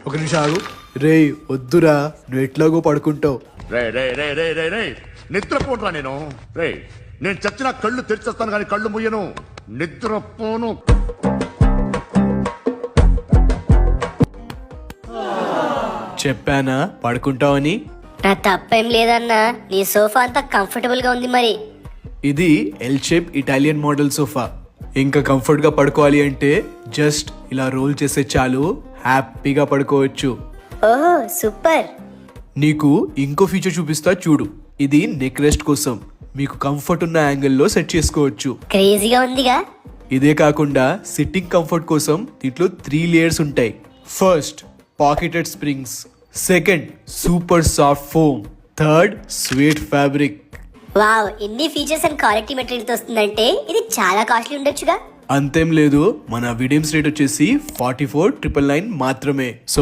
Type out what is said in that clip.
ఒక నిమిషం ఆగు. రేయ్ వద్దురా, నువ్వు ఎట్లాగో పడుకుంటావు. రే రే రే రే రే రే నిద్రపోనరా నేను. రే నేను చచ్చిన కళ్ళు తెరిచేస్తాను కానీ కళ్ళు ముయ్యను. నిద్రపోను. చెప్పానా పడుకుంటావని? నా తప్పేం లేదన్నా, నీ సోఫా అంతా కంఫర్టబుల్ గా ఉంది మరి. ఇది L shape Italian model sofa. ఇంకా కంఫర్ట్ గా పడుకోవాలి అంటే జస్ట్ ఇలా రోల్ చేస్తే చాలు, హ్యాపీగా పడుకోవచ్చు. ఓహో సూపర్. నీకు ఇంకో ఫీచర్ చూపిస్తా చూడు. ఇది నెక్ రెస్ట్ కోసం మీకు కంఫర్ట్ ఉన్న యాంగిల్లో సెట్ చేసుకోవచ్చు. క్రేజీగా ఉందిగా. ఇదే కాకుండా సిట్టింగ్ కంఫర్ట్ కోసం దీంట్లో 3 లేయర్స్ ఉంటాయి. First pocketed springs, second super soft foam, third sweet fabric. Wow, ఇన్ని ఫీచర్స్ అండ్ క్వాలిటీ మెటీరియల్ తో వస్తుందంటే ఇది చాలా కాస్ట్లీ ఉండొచ్చుగా. అంతేం లేదు, మన విడియమ్స్ రేట్ వచ్చేసి 44,999 మాత్రమే. సో